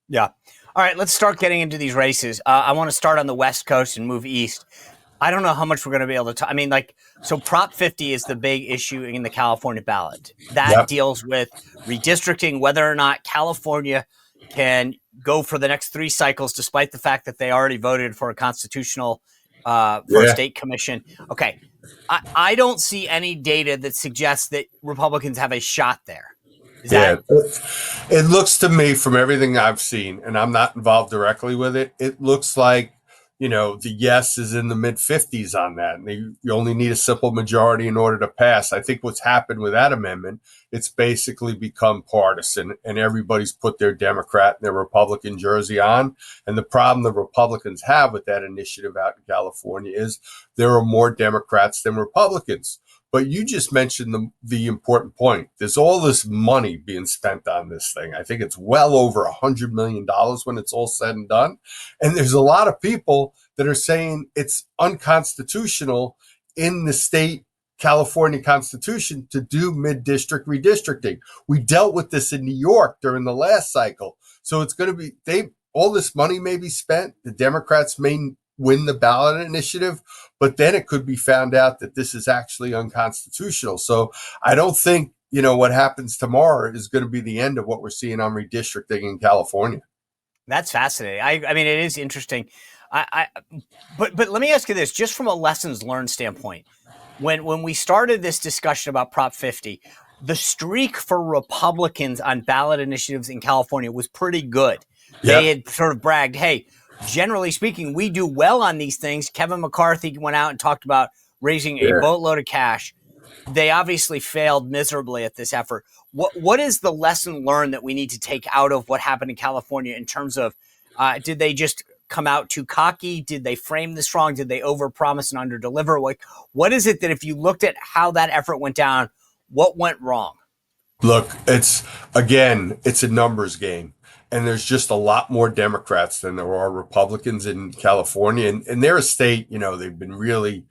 Yeah. All right, let's start getting into these races. I want to start on the West Coast and move east. I don't know how much we're going to be able to talk. I mean, so Prop 50 is the big issue in the California ballot. That Yep. deals with redistricting, whether or not California can go for the next 3 cycles, despite the fact that they already voted for a constitutional, for a Yeah. state commission. Okay. I don't see any data that suggests that Republicans have a shot there. Is Yeah. that It looks to me from everything I've seen, and I'm not involved directly with it, it looks like, the yes is in the mid 50s on that. And you only need a simple majority in order to pass. I think what's happened with that amendment, it's basically become partisan, and everybody's put their Democrat and their Republican jersey on. And the problem the Republicans have with that initiative out in California is there are more Democrats than Republicans. But you just mentioned the important point. There's all this money being spent on this thing. I think it's well over $100 million when it's all said and done. And there's a lot of people that are saying it's unconstitutional in the state California Constitution to do mid-district redistricting. We dealt with this in New York during the last cycle. So it's going to be all this money may be spent. The Democrats may win the ballot initiative, but then it could be found out that this is actually unconstitutional. So I don't think, what happens tomorrow is going to be the end of what we're seeing on redistricting in California. That's fascinating. I mean, it is interesting. But let me ask you this, just from a lessons learned standpoint. When we started this discussion about Prop 50, the streak for Republicans on ballot initiatives in California was pretty good. They Yeah. had sort of bragged, hey, generally speaking, we do well on these things. Kevin McCarthy went out and talked about raising a Yeah. boatload of cash. They obviously failed miserably at this effort. What is the lesson learned that we need to take out of what happened in California in terms of did they just come out too cocky? Did they frame this wrong? Did they overpromise and underdeliver? What is it that if you looked at how that effort went down, what went wrong? Look, it's a numbers game. And there's just a lot more Democrats than there are Republicans in California. And they're a state, they've been really,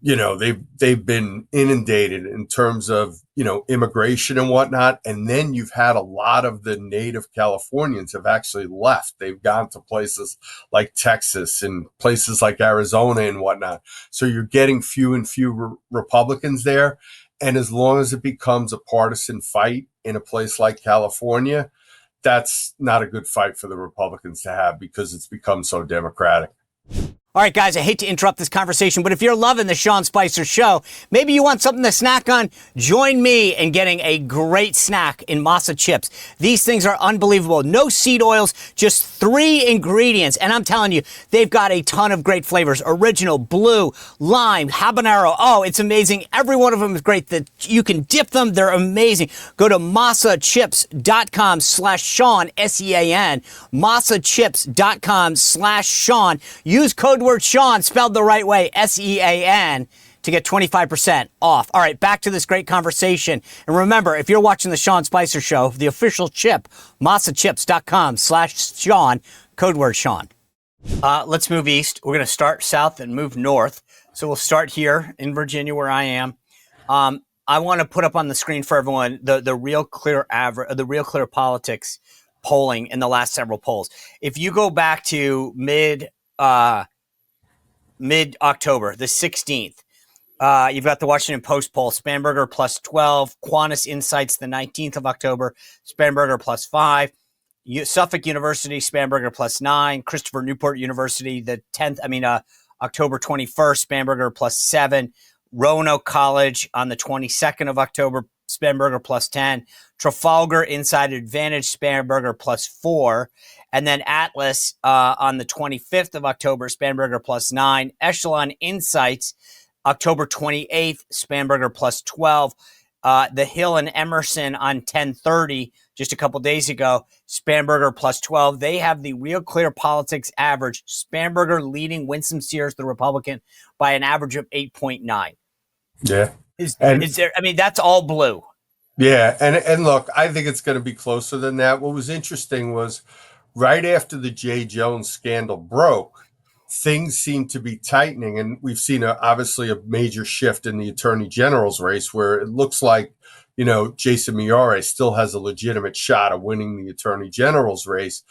they've been inundated in terms of, immigration and whatnot. And then you've had a lot of the native Californians have actually left. They've gone to places like Texas and places like Arizona and whatnot. So you're getting few and few Republicans there. And as long as it becomes a partisan fight in a place like California, that's not a good fight for the Republicans to have because it's become so democratic. All right, guys, I hate to interrupt this conversation, but if you're loving the Sean Spicer Show, maybe you want something to snack on, join me in getting a great snack in masa chips. These things are unbelievable. No seed oils, just 3 ingredients. And I'm telling you, they've got a ton of great flavors. Original, blue, lime, habanero. Oh, it's amazing. Every one of them is great. You can dip them. They're amazing. Go to masachips.com/Sean, S-E-A-N, masachips.com/Sean. Use code word Sean, spelled the right way, S-E-A-N, to get 25% off. All right, back to this great conversation. And remember, if you're watching the Sean Spicer Show, the official chip, masachips.com/Sean, code word Sean. Let's move east. We're going to start south and move north. So we'll start here in Virginia, where I am. I want to put up on the screen for everyone the Real Clear average, the Real Clear Politics polling in the last several polls. If you go back to mid-October, the 16th. You've got the Washington Post poll, Spanberger plus 12, Quantus Insights the 19th of October, Spanberger plus 5, Suffolk University, Spanberger plus 9, Christopher Newport University, the 10th, October 21st, Spanberger plus 7, Roanoke College on the 22nd of October, Spanberger plus 10, Trafalgar Inside Advantage, Spanberger plus 4, and then Atlas on the 25th of October, Spanberger plus 9, Echelon Insights, October 28th, Spanberger plus 12, The Hill and Emerson on 10/30, just a couple days ago, Spanberger plus 12. They have the Real Clear Politics average, Spanberger leading Winsome Sears, the Republican, by an average of 8.9. Yeah. Is there? I mean, that's all blue. Yeah. And look, I think it's going to be closer than that. What was interesting was right after the Jay Jones scandal broke, things seem to be tightening. And we've seen obviously a major shift in the attorney general's race where it looks like, Jason Miyares still has a legitimate shot of winning the attorney general's race.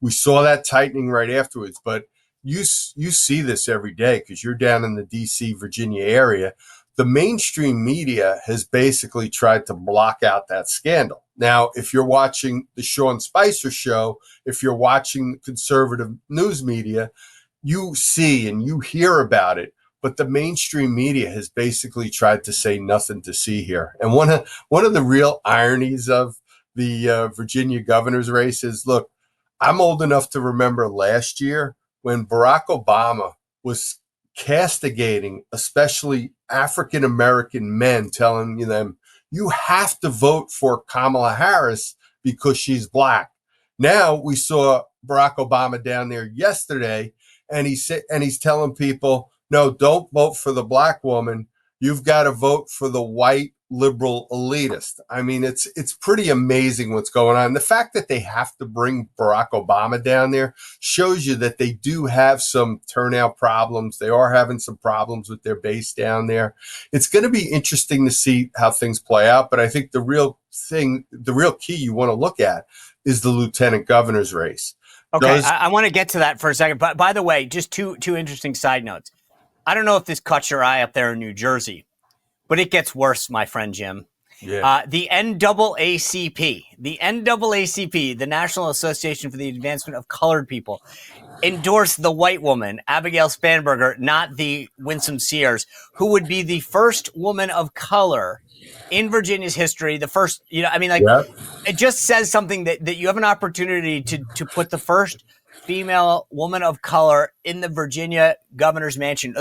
We saw that tightening right afterwards, but you see this every day because you're down in the DC, Virginia area. The mainstream media has basically tried to block out that scandal. Now, if you're watching the Sean Spicer show, if you're watching conservative news media, you see and you hear about it, but the mainstream media has basically tried to say nothing to see here. And one of the real ironies of the Virginia governor's race is, look, I'm old enough to remember last year when Barack Obama was castigating, especially African American men, telling them, you have to vote for Kamala Harris because she's black. Now we saw Barack Obama down there yesterday, and he's telling people, no, don't vote for the black woman. You've got to vote for the white liberal elitist. I mean, it's pretty amazing what's going on. The fact that they have to bring Barack Obama down there shows you that they do have some turnout problems. They are having some problems with their base down there. It's going to be interesting to see how things play out. But I think the real key you want to look at is the lieutenant governor's race. Okay, I want to get to that for a second. But by the way, just two interesting side notes. I don't know if this caught your eye up there in New Jersey, but it gets worse, my friend Jim. Yeah. The NAACP, the National Association for the Advancement of Colored People, endorsed the white woman, Abigail Spanberger, not the Winsome Sears, who would be the first woman of color in Virginia's history. The first, It just says something that you have an opportunity to put the first female woman of color in the Virginia governor's mansion,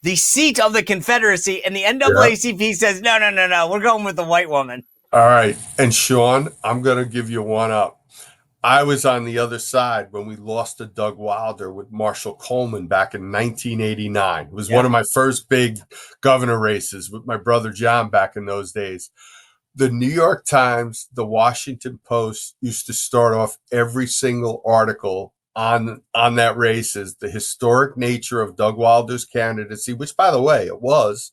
the seat of the Confederacy, and the NAACP says, no, we're going with the white woman. All right. And Sean, I'm going to give you one up. I was on the other side when we lost to Doug Wilder with Marshall Coleman back in 1989. It was one of my first big governor races with my brother John back in those days. The New York Times, the Washington Post used to start off every single article on that race as the historic nature of Doug Wilder's candidacy, which, by the way, it was.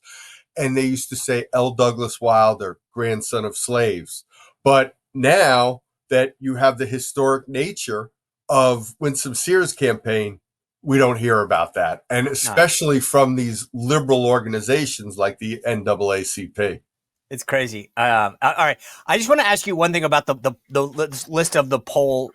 And they used to say L. Douglas Wilder, grandson of slaves. But now that you have the historic nature of Winsome Sears' campaign, we don't hear about that. And especially from these liberal organizations like the NAACP. It's crazy. All right. I just want to ask you one thing about the list of the poll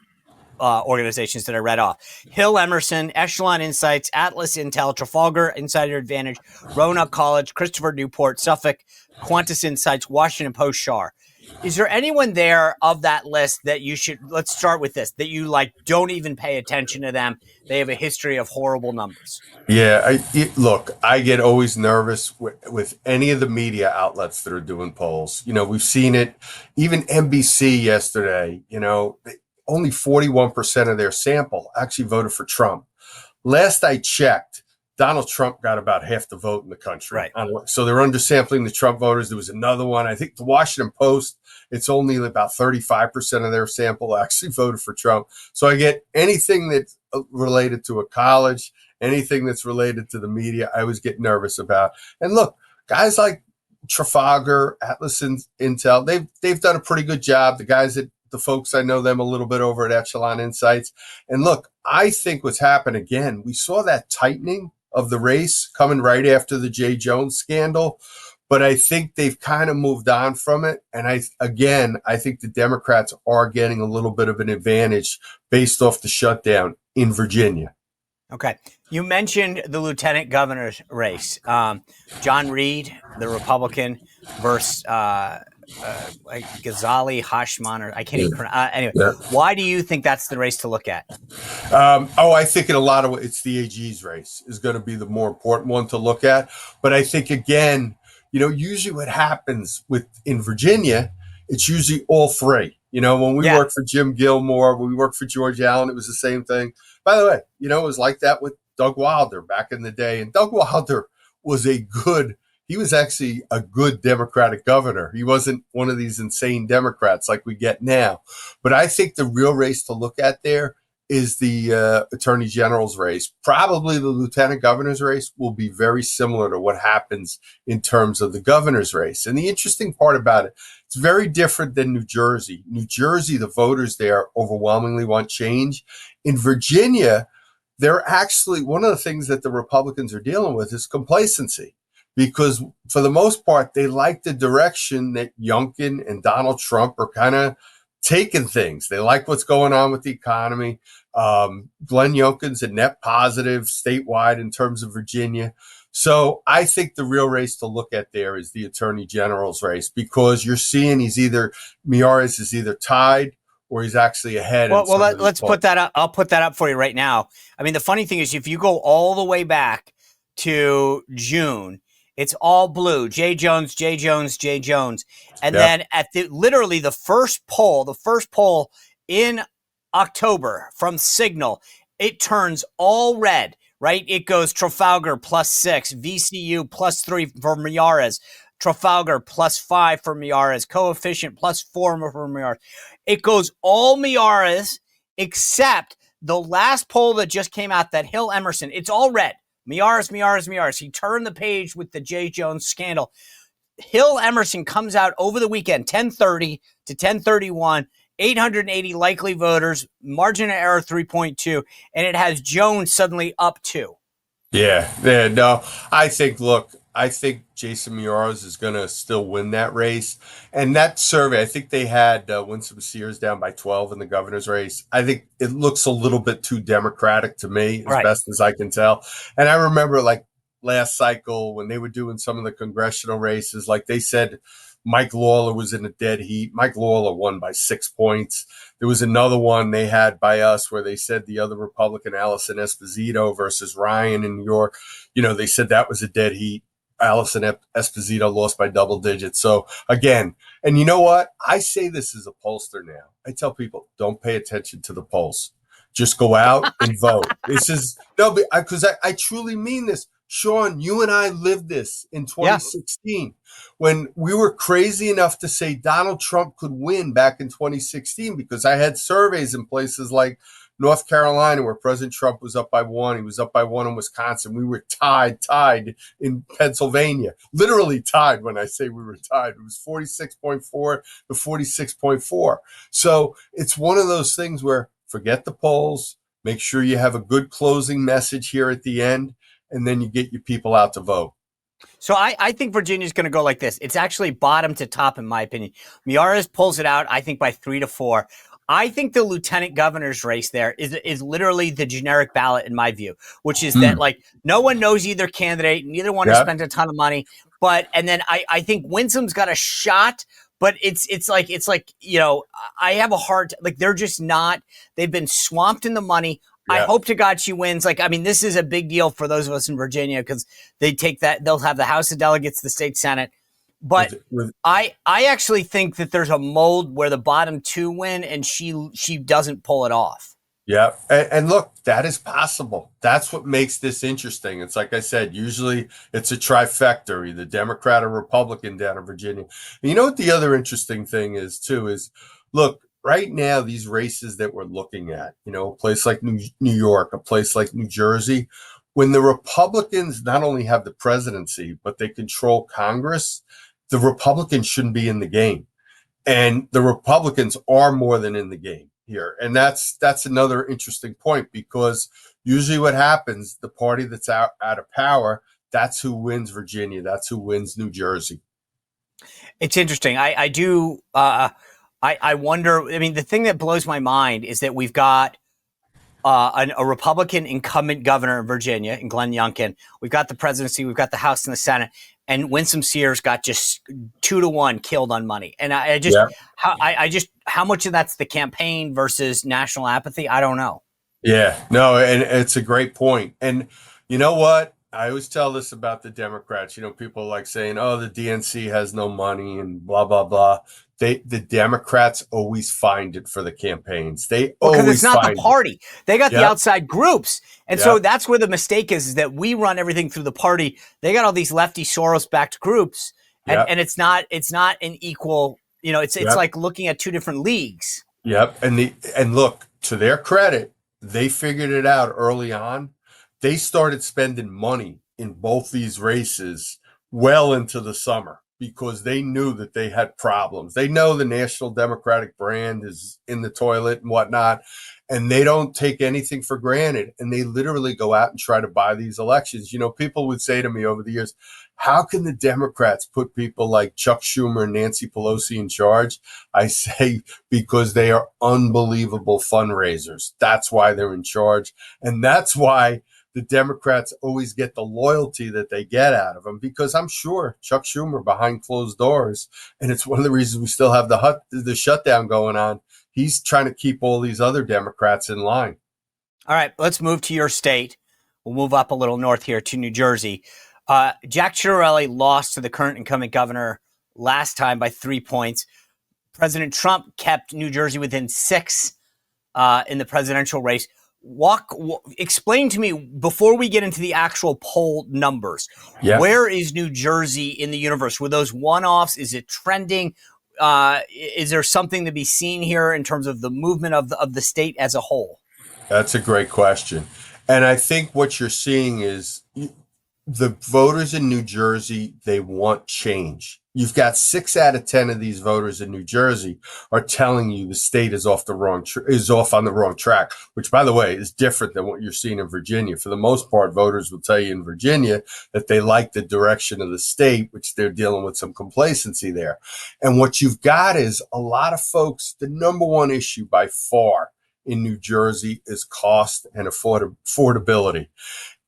organizations that I read off. Hill Emerson, Echelon Insights, Atlas Intel, Trafalgar Insider Advantage, Roanoke College, Christopher Newport, Suffolk, Qantas Insights, Washington Post, Shar. Is there anyone there of that list that you should, let's start with this, that you don't even pay attention to them? They have a history of horrible numbers. Yeah, look, I get always nervous with any of the media outlets that are doing polls. We've seen it, even NBC yesterday, only 41% of their sample actually voted for Trump. Last I checked, Donald Trump got about half the vote in the country. Right. So they're undersampling the Trump voters. There was another one. I think the Washington Post, it's only about 35% of their sample actually voted for Trump. So I get anything that's related to a college, anything that's related to the media, I always get nervous about. And look, guys like Trafalgar, Atlas Intel, they've done a pretty good job. The folks, I know them a little bit over at Echelon Insights. And look, I think what's happened again, we saw that tightening of the race coming right after the Jay Jones scandal, but I think they've kind of moved on from it. And I think the Democrats are getting a little bit of an advantage based off the shutdown in Virginia. Okay. You mentioned the lieutenant governor's race. John Reed, the Republican, versus Ghazali Hashman, or I can't even pronounce. Anyway, Why do you think that's the race to look at? I think in a lot of ways, it's the AG's race is going to be the more important one to look at. But I think, again, usually what happens in Virginia, it's usually all three. When we worked for Jim Gilmore, when we worked for George Allen, it was the same thing. By the way, it was like that with Doug Wilder back in the day. And Doug Wilder was he was actually a good Democratic governor. He wasn't one of these insane Democrats like we get now. But I think the real race to look at there is the attorney general's race. Probably the lieutenant governor's race will be very similar to what happens in terms of the governor's race. And the interesting part about it, it's very different than New Jersey. New Jersey, the voters there overwhelmingly want change. In Virginia, they're actually, one of the things that the Republicans are dealing with is complacency, because for the most part, they like the direction that Youngkin and Donald Trump are kind of taking things. They like what's going on with the economy. Glenn Youngkin's a net positive statewide in terms of Virginia. So I think the real race to look at there is the attorney general's race, because you're seeing Miyares is either tied or he's actually ahead. Let's put that up. I'll put that up for you right now. I mean, the funny thing is, if you go all the way back to June, it's all blue. Jay Jones, Jay Jones, Jay Jones. And then at literally the first poll in October from Signal, it turns all red, right? It goes Trafalgar +6, VCU +3 for Miyares, Trafalgar +5 for Miyares, coefficient +4 for Miyares. It goes all Miyares except the last poll that just came out, that Hill Emerson. It's all red. Miyares. He turned the page with the Jay Jones scandal. Hill Emerson comes out over the weekend, 10:30 to 10:31, 880 likely voters, margin of error 3.2, and it has Jones suddenly up 2. No, I think Jason Miyares is going to still win that race. And that survey, I think they had Winsome Sears down by 12 in the governor's race. I think it looks a little bit too Democratic to me, as best as I can tell. And I remember, like, last cycle when they were doing some of the congressional races, like they said Mike Lawler was in a dead heat. Mike Lawler won by 6 points. There was another one they had by us where they said the other Republican, Allison Esposito versus Ryan in New York, they said that was a dead heat. Allison Esposito lost by double digits. So again, and you know what? I say this as a pollster now. I tell people, don't pay attention to the polls. Just go out and vote. Because I truly mean this. Sean, you and I lived this in 2016 when we were crazy enough to say Donald Trump could win back in 2016, because I had surveys in places like North Carolina where President Trump was up by 1. He was up by 1 in Wisconsin. We were tied in Pennsylvania. Literally tied. When I say we were tied, it was 46.4 to 46.4. So it's one of those things where forget the polls. Make sure you have a good closing message here at the end, and then you get your people out to vote. So I think Virginia's going to go like this. It's actually bottom to top, in my opinion. Miyares pulls it out, I think, by 3 to 4. I think the lieutenant governor's race there is literally the generic ballot, in my view, which is that, like, no one knows either candidate. Neither one has spent a ton of money. And then I think Winsome's got a shot. But it's like, I have a hard, like, they're just not, they've been swamped in the money. I hope to God she wins. Like, I mean, this is a big deal for those of us in Virginia, because they take that, they'll have the House of Delegates, the state Senate. But I actually think that there's a mold where the bottom 2 win and she doesn't pull it off. Yeah. And look, that is possible. That's what makes this interesting. It's like I said, usually it's a trifecta, either Democrat or Republican down in Virginia. And you know what the other interesting thing is, too, is, look, right now, these races that we're looking at, a place like New York, a place like New Jersey, when the Republicans not only have the presidency, but they control Congress, the Republicans shouldn't be in the game. And the Republicans are more than in the game here. And that's another interesting point, because usually what happens, the party that's out of power, that's who wins Virginia. That's who wins New Jersey. It's interesting. I wonder, I mean, the thing that blows my mind is that we've got a Republican incumbent governor in Virginia, in Glenn Youngkin. We've got the presidency, we've got the House and the Senate, and Winsome Sears got just 2 to 1 killed on money. And how much of that's the campaign versus national apathy? I don't know. Yeah, no, and it's a great point. And you know what? I always tell this about the Democrats. People like saying, oh, the DNC has no money and blah, blah, blah. The Democrats always find it for the campaigns. Because it's not the party. They got the outside groups. And so that's where the mistake is that we run everything through the party. They got all these lefty Soros-backed groups. And it's not an equal, it's like looking at 2 different leagues. Yep. And look, to their credit, they figured it out early on. They started spending money in both these races well into the summer because they knew that they had problems. They know the National Democratic brand is in the toilet and whatnot, and they don't take anything for granted. And they literally go out and try to buy these elections. You know, people would say to me over the years, how can the Democrats put people like Chuck Schumer and Nancy Pelosi in charge? I say, because they are unbelievable fundraisers. That's why they're in charge. And that's why the Democrats always get the loyalty that they get out of them, because I'm sure Chuck Schumer behind closed doors, and it's one of the reasons we still have the shutdown going on. He's trying to keep all these other Democrats in line. All right, let's move to your state. We'll move up a little north here to New Jersey. Jack Ciattarelli lost to the current incumbent governor last time by 3 points. President Trump kept New Jersey within 6 in the presidential race. Explain to me, before we get into the actual poll numbers, where is New Jersey in the universe? Were those one-offs? Is it trending? Is there something to be seen here in terms of the movement of the state as a whole? That's a great question. And I think what you're seeing is the voters in New Jersey, they want change. You've got 6 out of 10 of these voters in New Jersey are telling you the state is off on the wrong track, which, by the way, is different than what you're seeing in Virginia. For the most part, voters will tell you in Virginia that they like the direction of the state, which they're dealing with some complacency there. And what you've got is a lot of folks, the number one issue by far in New Jersey is cost and affordability.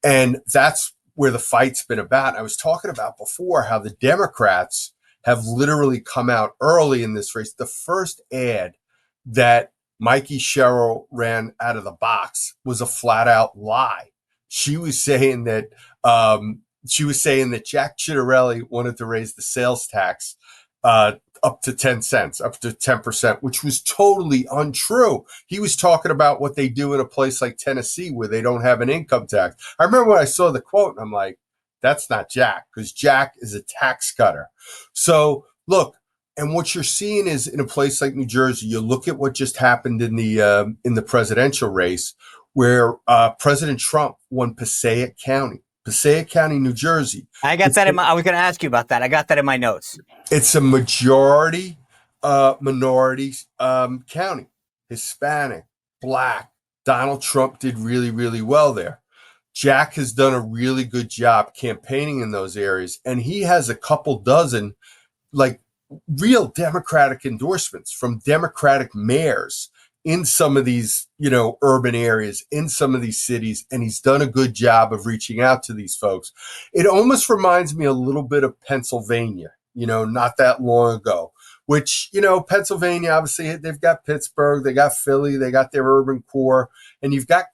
And that's where the fight's been about. I was talking about before how the Democrats have literally come out early in this race. The first ad that Mikey Sherrill ran out of the box was a flat out lie. She was saying that Jack Ciattarelli wanted to raise the sales tax up to 10 cents, up to 10%, which was totally untrue. He was talking about what they do in a place like Tennessee where they don't have an income tax. I remember when I saw the quote and I'm like, that's not Jack, because Jack is a tax cutter. So look, and what you're seeing is in a place like New Jersey, you look at what just happened in the presidential race where President Trump won Passaic County, New Jersey. I got that I was going to ask you about that. I got that in my notes. It's a majority minority county, Hispanic, Black. Donald Trump did really, really well there. Jack has done a really good job campaigning in those areas, and he has a couple dozen like real Democratic endorsements from Democratic mayors in some of these, urban areas, in some of these cities, and he's done a good job of reaching out to these folks. It almost reminds me a little bit of Pennsylvania, not that long ago, which, Pennsylvania, obviously, they've got Pittsburgh, they got Philly, they got their urban core, and you've got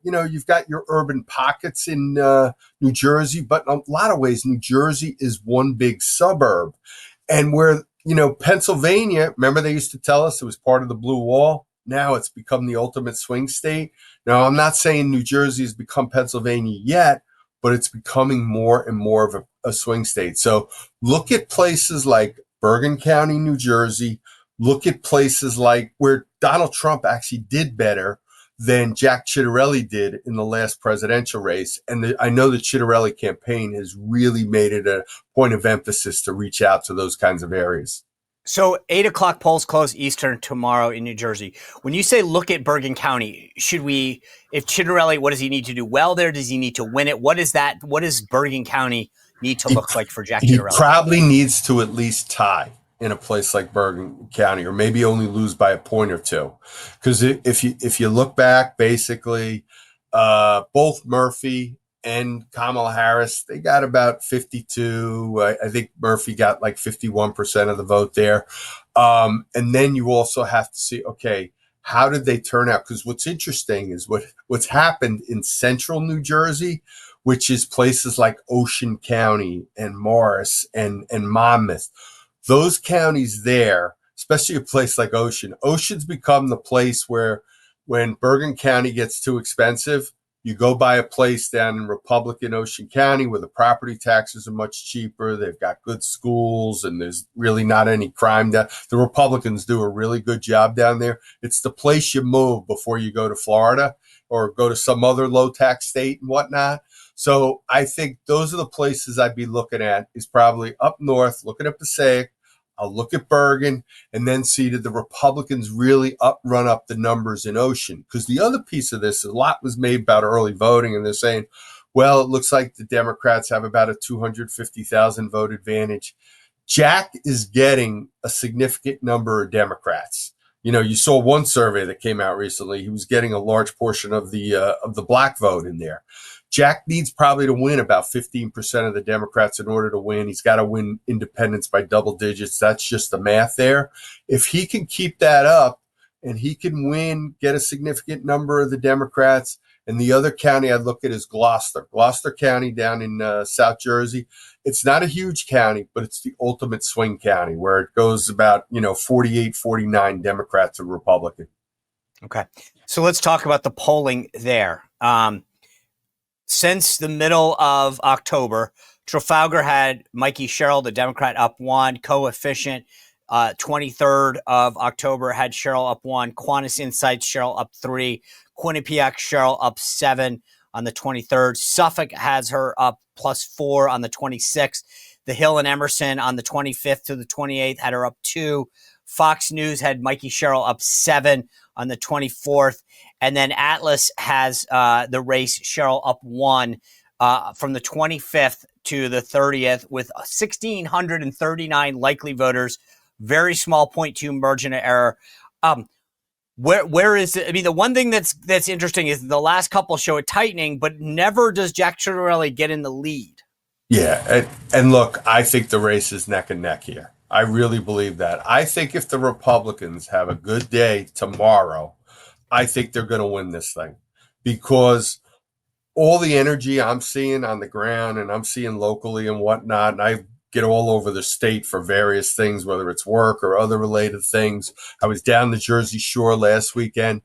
you've got your urban pockets in New Jersey, but in a lot of ways, New Jersey is one big suburb. And where, Pennsylvania, remember they used to tell us it was part of the blue wall? Now it's become the ultimate swing state. Now, I'm not saying New Jersey has become Pennsylvania yet, but it's becoming more and more of a swing state. So look at places like Bergen County, New Jersey. Look at places like where Donald Trump actually did better than Jack Ciattarelli did in the last presidential race. And I know the Ciattarelli campaign has really made it a point of emphasis to reach out to those kinds of areas. So 8:00 polls close Eastern tomorrow in New Jersey. When you say look at Bergen County, if Ciattarelli, what does he need to do well there? Does he need to win it? What does Bergen County need to look like for Jack Ciattarelli? He probably needs to at least tie in a place like Bergen County, or maybe only lose by a point or two. Because if you look back, basically, both Murphy and Kamala Harris, they got about 52. I think Murphy got like 51% of the vote there. And then you also have to see, okay, how did they turn out? Because what's interesting is what's happened in central New Jersey, which is places like Ocean County and Morris and Monmouth. Those counties there, especially a place like Ocean's become the place where when Bergen County gets too expensive, You go buy a place down in Republican Ocean County where the property taxes are much cheaper. They've got good schools and there's really not any crime down. The Republicans do a really good job down there. It's the place you move before you go to Florida or go to some other low tax state and whatnot. So I think those are the places I'd be looking at, is probably up north, looking at Passaic. I'll look at Bergen and then see did the Republicans really run up the numbers in Ocean? Because the other piece of this, a lot was made about early voting, and they're saying, well, it looks like the Democrats have about a 250,000 vote advantage. Jack is getting a significant number of Democrats. You know, you saw one survey that came out recently. He was getting a large portion of the black vote in there. Jack needs probably to win about 15% of the Democrats in order to win. He's got to win independents by double digits. That's just the math there. If he can keep that up and he can win, get a significant number of the Democrats, and the other county I'd look at is Gloucester County down in South Jersey. It's not a huge county, but it's the ultimate swing county where it goes about, 48, 49 Democrats and Republican. Okay. So let's talk about the polling there. Since the middle of October, Trafalgar had Mikey Sherrill, the Democrat, up 1. Coefficient, 23rd of October, had Sherrill up 1. Quantus Insights, Sherrill up 3. Quinnipiac, Sherrill up 7 on the 23rd. Suffolk has her up +4 on the 26th. The Hill and Emerson on the 25th to the 28th had her up 2. Fox News had Mikey Sherrill up 7 on the 24th. And then Atlas has the race Sherrill up 1 from the 25th to the 30th with 1,639 likely voters, very small 0.2 margin of error. Where is it? I mean, the one thing that's interesting is the last couple show it tightening, but never does Jack Ciattarelli get in the lead. Yeah, and look, I think the race is neck and neck here. I really believe that. I think if the Republicans have a good day tomorrow, I think they're going to win this thing, because all the energy I'm seeing on the ground and I'm seeing locally and whatnot, and I get all over the state for various things, whether it's work or other related things. I was down the Jersey Shore last weekend.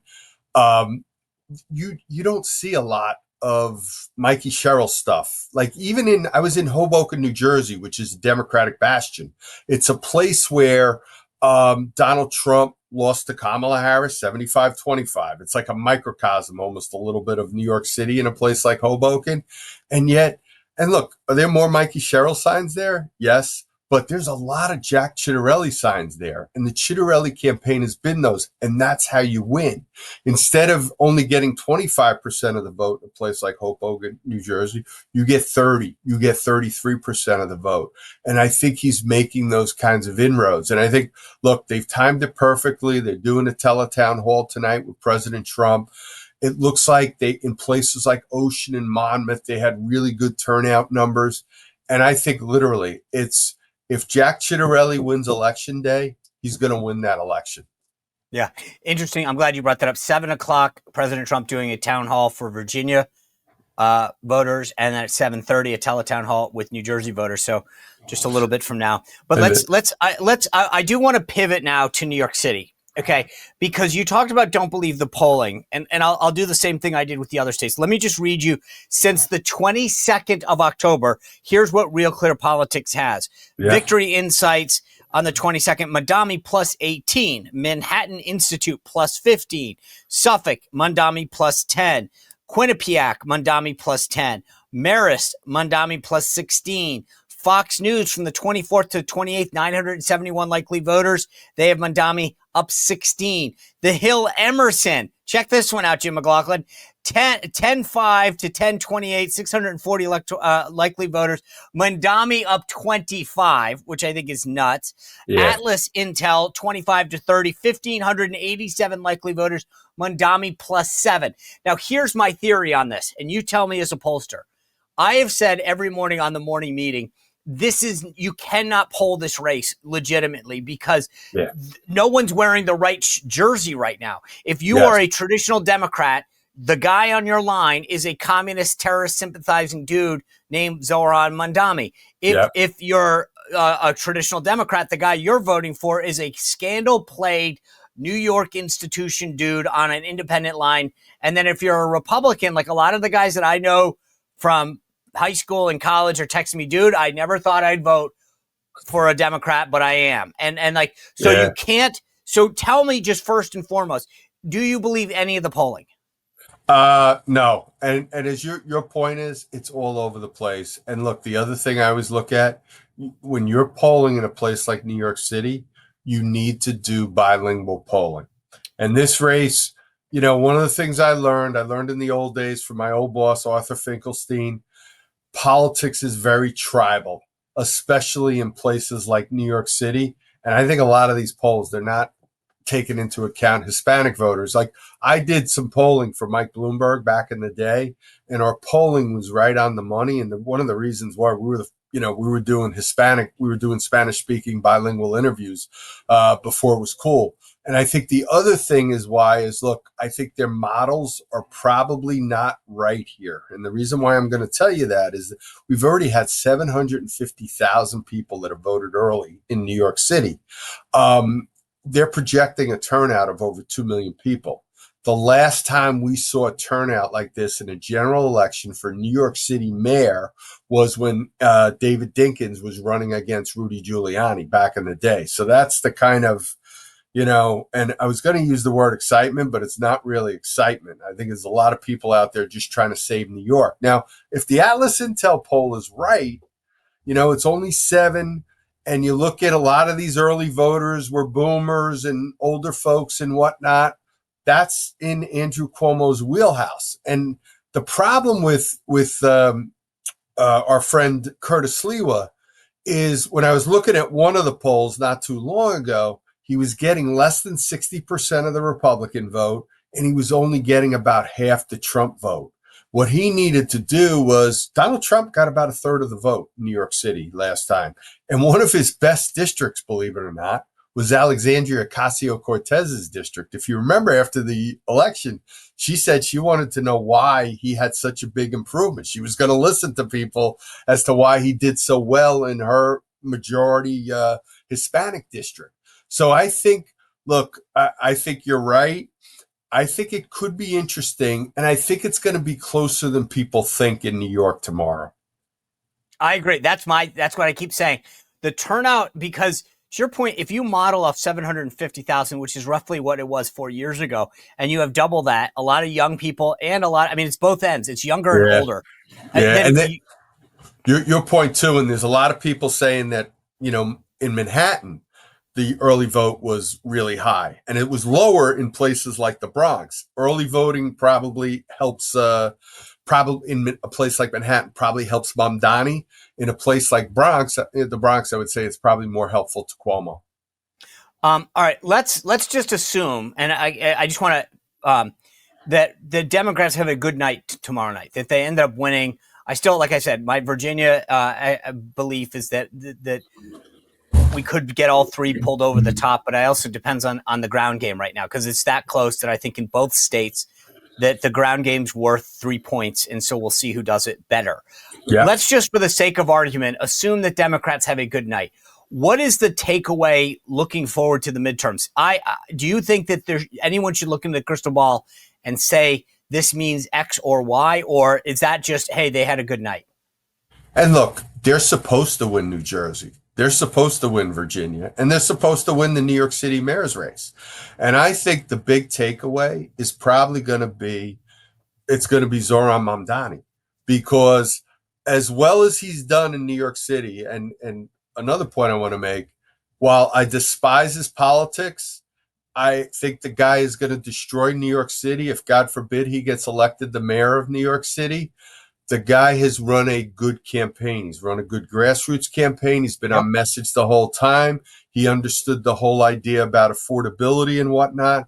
You don't see a lot of Mikey Sherrill stuff. Like I was in Hoboken, New Jersey, which is a Democratic bastion. It's a place where Donald Trump lost to Kamala Harris 75-25. It's like a microcosm, almost a little bit of New York City in a place like Hoboken. And look, are there more Mikey Sherrill signs there? Yes. But there's a lot of Jack Ciattarelli signs there. And the Ciattarelli campaign has been those. And that's how you win. Instead of only getting 25% of the vote in a place like Hoboken, New Jersey, you get 30, you get 33% of the vote. And I think he's making those kinds of inroads. And I think, look, they've timed it perfectly. They're doing a teletown hall tonight with President Trump. It looks like in places like Ocean and Monmouth, they had really good turnout numbers. And I think literally if Jack Ciattarelli wins election day, he's going to win that election. Yeah. Interesting. I'm glad you brought that up. 7:00, President Trump doing a town hall for Virginia voters, and then at 7:30, a teletown hall with New Jersey voters. So just a little bit from now. But I do want to pivot now to New York City. Okay, because you talked about don't believe the polling, and I'll do the same thing I did with the other states. Let me just read you, since the 22nd of October, here's what Real Clear Politics has. Yeah. Victory Insights on the 22nd, Mandami +18, Manhattan Institute +15, Suffolk, Mandami +10, Quinnipiac, Mandami +10, Marist, Mandami +16, Fox News from the 24th to 28th, 971 likely voters. They have Mandami up 16. The Hill Emerson, check this one out, Jim McLaughlin. 10-5 to 10-28, 640 likely voters. Mandami up 25, which I think is nuts. Yeah. Atlas Intel 25 to 30, 1,587 likely voters. Mandami +7. Now, here's my theory on this, and you tell me as a pollster. I have said every morning on the morning meeting, you cannot poll this race legitimately because no one's wearing the right jersey right now. If you are a traditional Democrat, the guy on your line is a communist terrorist sympathizing dude named Zohran Mandami. If you're a traditional Democrat, the guy you're voting for is a scandal-plagued New York institution dude on an independent line. And then if you're a Republican, like a lot of the guys that I know from high school and college are texting me, dude, I never thought I'd vote for a Democrat, but I am. And like, so Yeah. you can't. So tell me just first and foremost, do you believe any of the polling? No. And as your point is, it's all over the place. And look, the other thing I always look at when you're polling in a place like New York City, you need to do bilingual polling. And this race, one of the things I learned in the old days from my old boss, Arthur Finkelstein, politics is very tribal, especially in places like New York City. And I think a lot of these polls, they're not taking into account Hispanic voters. Like I did some polling for Mike Bloomberg back in the day, and our polling was right on the money. And one of the reasons why we were doing Spanish speaking bilingual interviews before it was cool. And I think the other thing is look, I think their models are probably not right here. And the reason why I'm going to tell you that is that we've already had 750,000 people that have voted early in New York City. They're projecting a turnout of over 2 million people. The last time we saw a turnout like this in a general election for New York City mayor was when David Dinkins was running against Rudy Giuliani back in the day. So that's the kind of, and I was going to use the word excitement, but it's not really excitement. I think there's a lot of people out there just trying to save New York. Now, if the Atlas Intel poll is right, it's only 7. And you look at a lot of these early voters were boomers and older folks and whatnot. That's in Andrew Cuomo's wheelhouse. And the problem with our friend Curtis Sliwa is when I was looking at one of the polls not too long ago, he was getting less than 60% of the Republican vote, and he was only getting about half the Trump vote. What he needed to do was Donald Trump got about a third of the vote in New York City last time. And one of his best districts, believe it or not, was Alexandria Ocasio-Cortez's district. If you remember after the election, she said she wanted to know why he had such a big improvement. She was going to listen to people as to why he did so well in her majority Hispanic district. So I think, look, I think you're right. I think it could be interesting, and I think it's going to be closer than people think in New York tomorrow. I agree. That's what I keep saying. The turnout, because to your point, if you model off 750,000, which is roughly what it was 4 years ago, and you have double that, a lot of young people and it's both ends. It's younger and older. And then your point too, and there's a lot of people saying that, in Manhattan, the early vote was really high, and it was lower in places like the Bronx. Early voting probably helps, probably in a place like Manhattan, probably helps Mamdani. In a place like the Bronx, I would say it's probably more helpful to Cuomo. All right, let's just assume, and I just want to that the Democrats have a good night tomorrow night, that they end up winning. I still, like I said, my Virginia belief is that we could get all 3 pulled over the top, but it also depends on the ground game right now, because it's that close that I think in both states that the ground game's worth 3 points, and so we'll see who does it better. Yeah. Let's just, for the sake of argument, assume that Democrats have a good night. What is the takeaway looking forward to the midterms? Do you think that anyone should look into the crystal ball and say this means X or Y, or is that just, hey, they had a good night? And look, they're supposed to win New Jersey. They're supposed to win Virginia, and they're supposed to win the New York City mayor's race. And I think the big takeaway is probably going to be, it's going to be Zohran Mamdani, because as well as he's done in New York City, and another point I want to make, while I despise his politics, I think the guy is going to destroy New York City if, God forbid, he gets elected the mayor of New York City. The guy has run a good campaign. He's run a good grassroots campaign. He's been on message the whole time. He understood the whole idea about affordability and whatnot.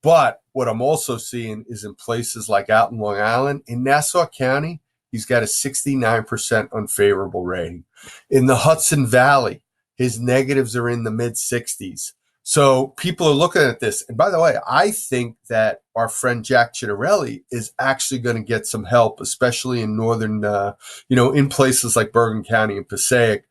But what I'm also seeing is in places like out in Long Island, in Nassau County, he's got a 69% unfavorable rating. In the Hudson Valley, his negatives are in the mid 60s. So people are looking at this. And by the way, I think that our friend Jack Ciattarelli is actually going to get some help, especially in northern, in places like Bergen County and Passaic.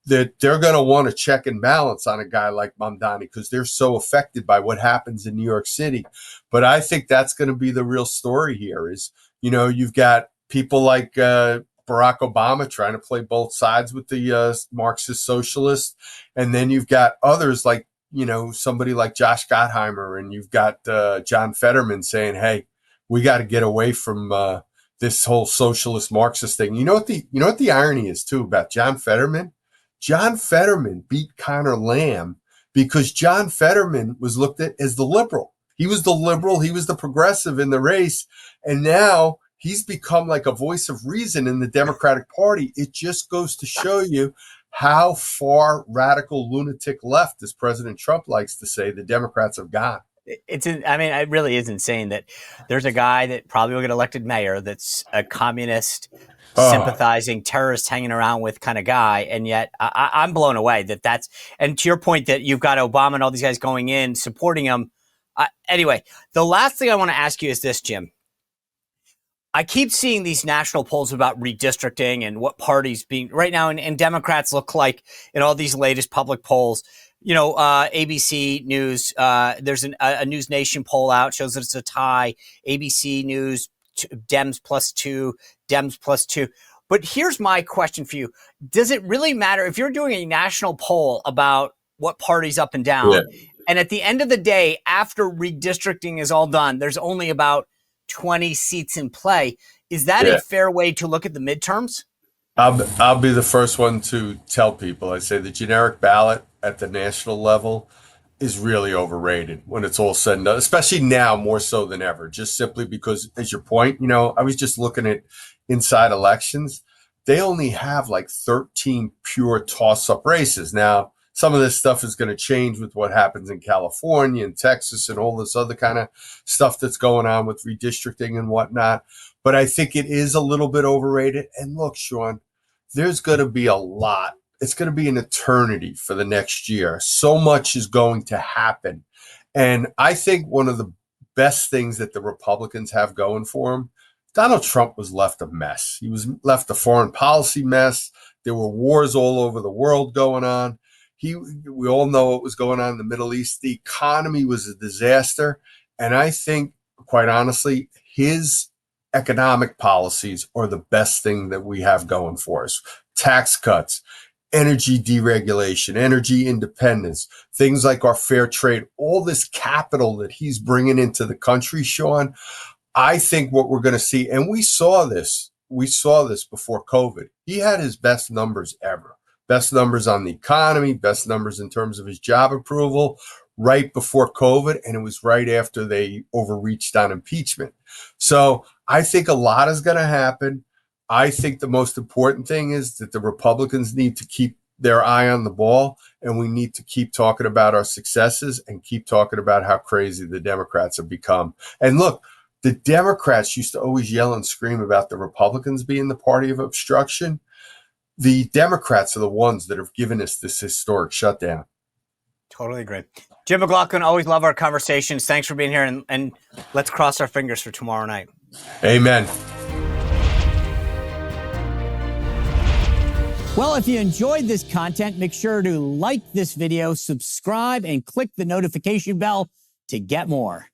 that they're going to want to check and balance on a guy like Mamdani because they're so affected by what happens in New York City. But I think that's going to be the real story here is, you've got people like Barack Obama trying to play both sides with the Marxist socialists. And then you've got others like, somebody like Josh Gottheimer, and you've got John Fetterman saying, hey, we got to get away from this whole socialist Marxist thing. You know what the irony is too about John Fetterman? John Fetterman beat Connor Lamb because John Fetterman was looked at as the liberal. He was the liberal. He was the progressive in the race. And now he's become like a voice of reason in the Democratic Party. It just goes to show you how far radical lunatic left, as President Trump likes to say, the Democrats have gone. It really is insane that there's a guy that probably will get elected mayor that's a communist, sympathizing terrorist hanging around with kind of guy. And yet I'm blown away and to your point that you've got Obama and all these guys going in, supporting him. Anyway, the last thing I want to ask you is this, Jim. I keep seeing these national polls about redistricting and what parties being right now. And Democrats look like in all these latest public polls, ABC News, there's a News Nation poll out, shows that it's a tie. ABC News, Dems +2, Dems +2. But here's my question for you. Does it really matter if you're doing a national poll about what party's up and down? Yeah. And at the end of the day, after redistricting is all done, there's only about 20 seats in play. Is that a fair way to look at the midterms? I'll be the first one to tell people. I say the generic ballot at the national level is really overrated when it's all said and done, especially now more so than ever, just simply because, as your point, I was just looking at inside elections. They only have like 13 pure toss-up races. Now, some of this stuff is going to change with what happens in California and Texas and all this other kind of stuff that's going on with redistricting and whatnot. But I think it is a little bit overrated. And look, Sean, there's going to be a lot. It's going to be an eternity for the next year. So much is going to happen. And I think one of the best things that the Republicans have going for them, Donald Trump was left a mess. He was left a foreign policy mess. There were wars all over the world going on. We all know what was going on in the Middle East. The economy was a disaster. And I think, quite honestly, his economic policies are the best thing that we have going for us. Tax cuts, energy deregulation, energy independence, things like our fair trade, all this capital that he's bringing into the country, Sean. I think what we're going to see, and we saw this before COVID. He had his best numbers ever. Best numbers on the economy, best numbers in terms of his job approval right before COVID. And it was right after they overreached on impeachment. So I think a lot is going to happen. I think the most important thing is that the Republicans need to keep their eye on the ball, and we need to keep talking about our successes and keep talking about how crazy the Democrats have become. And look, the Democrats used to always yell and scream about the Republicans being the party of obstruction. The Democrats are the ones that have given us this historic shutdown. Totally agree. Jim McLaughlin, always love our conversations. Thanks for being here, and let's cross our fingers for tomorrow night. Amen. Well, if you enjoyed this content, make sure to like this video, subscribe, and click the notification bell to get more.